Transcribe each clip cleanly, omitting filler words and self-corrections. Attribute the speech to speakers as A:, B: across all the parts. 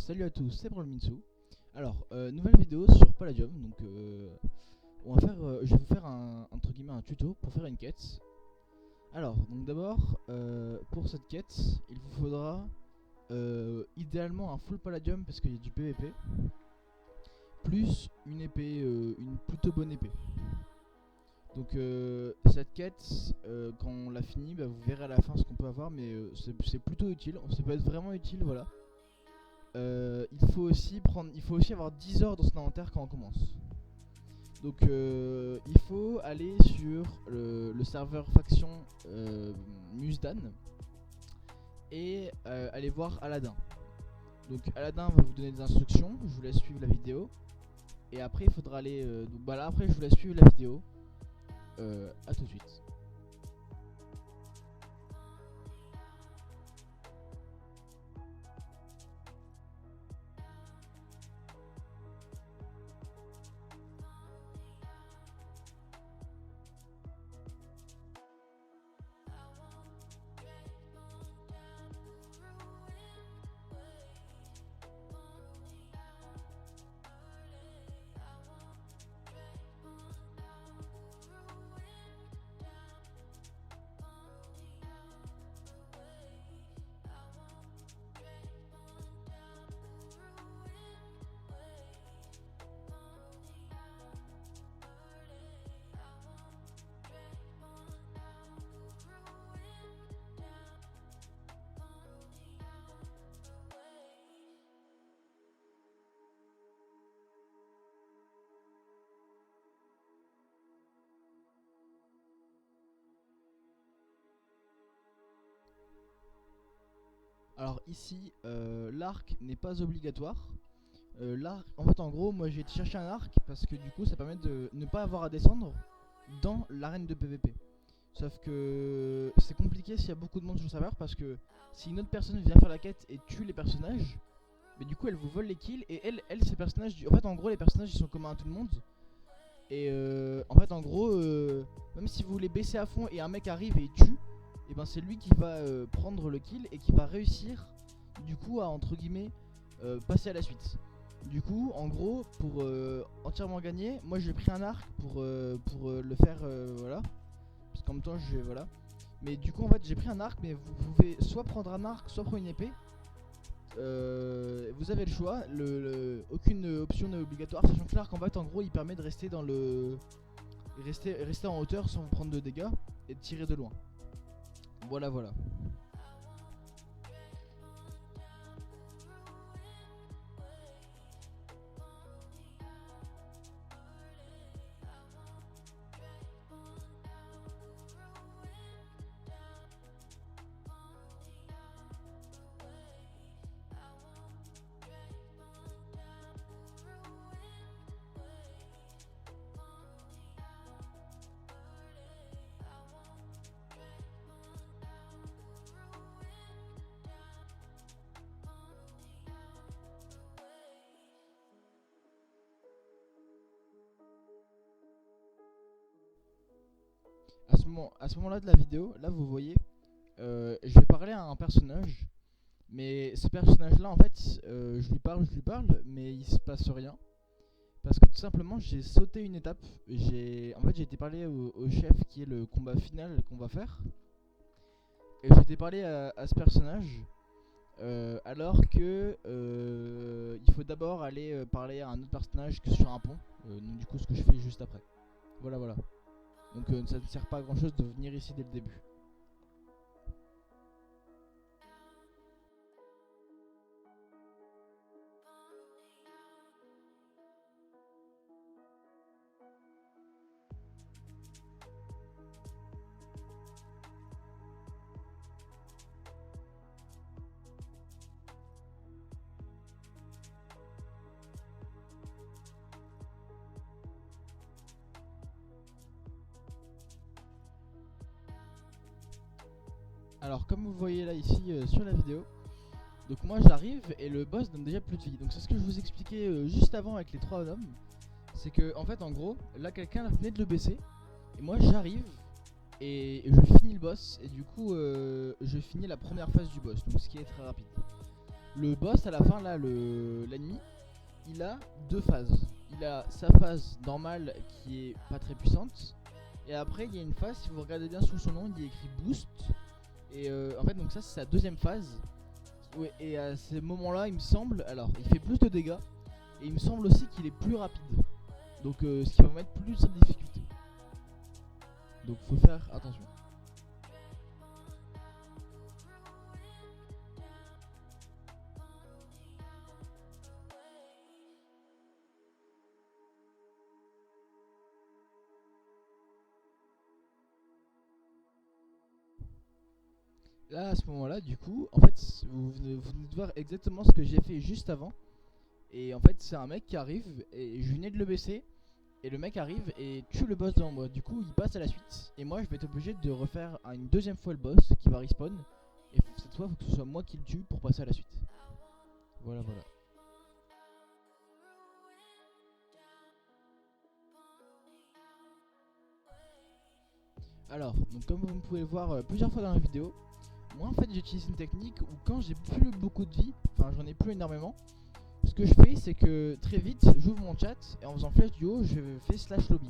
A: Salut à tous, c'est Brolminsu. Alors, nouvelle vidéo sur Palladium. Donc, je vais vous faire entre guillemets un tuto pour faire une quête. Alors, donc d'abord, pour cette quête, il vous faudra idéalement un full Palladium parce qu'il y a du PVP, plus une épée, une plutôt bonne épée. Donc cette quête, quand on l'a finie, vous verrez à la fin ce qu'on peut avoir, mais c'est plutôt utile, ça peut être vraiment utile, voilà. Il faut aussi avoir 10 heures dans son inventaire quand on commence. Donc il faut aller sur le serveur faction Musdan et aller voir Aladdin. Donc Aladdin va vous donner des instructions, je vous laisse suivre la vidéo. Et après il faudra aller, après je vous laisse suivre la vidéo. A tout de suite. Alors ici, l'arc n'est pas obligatoire. L'arc, en fait, en gros, moi j'ai cherché un arc parce que du coup, ça permet de ne pas avoir à descendre dans l'arène de PVP. Sauf que c'est compliqué s'il y a beaucoup de monde sur le serveur parce que si une autre personne vient faire la quête et tue les personnages, mais du coup elle vous vole les kills et ces personnages, en fait en gros les personnages ils sont communs à tout le monde. Et en fait en gros, même si vous les baissez à fond et un mec arrive et il tue, et ben c'est lui qui va prendre le kill et qui va réussir du coup à entre guillemets passer à la suite. Du coup en gros pour entièrement gagner, moi j'ai pris un arc pour le faire voilà. Parce qu'en même temps voilà. Mais du coup en fait j'ai pris un arc, mais vous pouvez soit prendre un arc soit prendre une épée. Vous avez le choix, aucune option n'est obligatoire, sachant que l'arc en fait en gros il permet de rester dans le rester en hauteur sans vous prendre de dégâts et de tirer de loin. Voilà. À ce moment-là de la vidéo, là vous voyez, je vais parler à un personnage, mais ce personnage-là en fait, je lui parle, mais il se passe rien. Parce que tout simplement j'ai sauté une étape, en fait j'ai été parler au chef qui est le combat final qu'on va faire. Et j'ai été parler à ce personnage, alors que il faut d'abord aller parler à un autre personnage que sur un pont. Donc du coup ce que je fais juste après. Voilà. Donc ça ne sert pas à grand chose de venir ici dès le début. Alors comme vous voyez là ici sur la vidéo, donc moi j'arrive et le boss donne déjà plus de vie. Donc c'est ce que je vous expliquais juste avant avec les 3 hommes. C'est que en fait en gros, là quelqu'un venait de le baisser. Et moi j'arrive et je finis le boss. Et du coup je finis la première phase du boss. Donc ce qui est très rapide. Le boss à la fin là, l'ennemi, il a deux phases. Il a sa phase normale qui est pas très puissante. Et après il y a une phase, si vous regardez bien sous son nom, il y a écrit boost. Et en fait donc ça c'est sa deuxième phase. Ouais, et à ce moment là il me semble, alors il fait plus de dégâts. Et il me semble aussi qu'il est plus rapide. Donc ce qui va mettre plus de difficulté. Donc faut faire attention. Là à ce moment là du coup en fait vous venez de voir exactement ce que j'ai fait juste avant. Et en fait c'est un mec qui arrive et je venais de le baisser. Et le mec arrive et tue le boss devant moi. Du coup il passe à la suite. Et moi je vais être obligé de refaire une deuxième fois le boss qui va respawn. Et cette fois il faut que ce soit moi qui le tue pour passer à la suite. Voilà voilà. Alors donc comme vous pouvez le voir plusieurs fois dans la vidéo, moi en fait j'utilise une technique où quand j'ai plus beaucoup de vie, enfin j'en ai plus énormément, ce que je fais c'est que très vite j'ouvre mon chat et en faisant flèche du haut je fais slash lobby.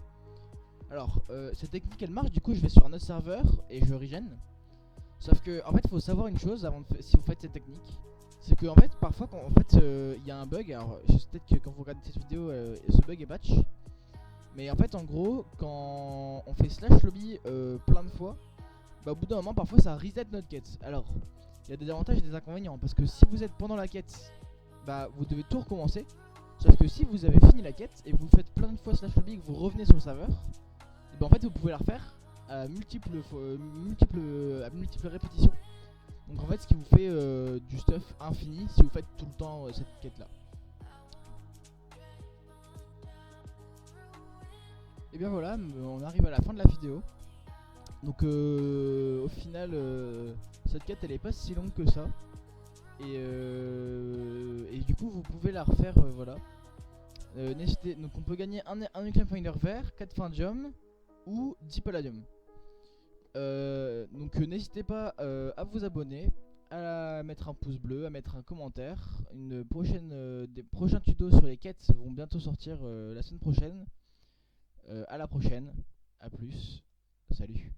A: Alors cette technique elle marche, du coup je vais sur un autre serveur et je regen. Sauf que en fait faut savoir une chose avant si vous faites cette technique, c'est que en fait parfois quand en fait il y a un bug, alors peut-être que quand vous regardez cette vidéo ce bug est patch. Mais en fait en gros quand on fait slash lobby plein de fois, bah au bout d'un moment parfois ça reset notre quête. Alors il y a des avantages et des inconvénients, parce que si vous êtes pendant la quête, bah vous devez tout recommencer. Sauf que si vous avez fini la quête et vous faites plein de fois slash lobby et que vous revenez sur le serveur, et bah en fait vous pouvez la refaire à multiples répétitions. Donc en fait ce qui vous fait du stuff infini si vous faites tout le temps cette quête là. Et bien voilà, on arrive à la fin de la vidéo. Donc au final cette quête elle est pas si longue que ça. Et du coup vous pouvez la refaire voilà. Donc on peut gagner un Nuclear Finder vert, 4 Findium ou 10 Palladium. Donc n'hésitez pas à vous abonner, à mettre un pouce bleu, à mettre un commentaire. Des prochains tutos sur les quêtes vont bientôt sortir la semaine prochaine. À la prochaine, à plus, salut.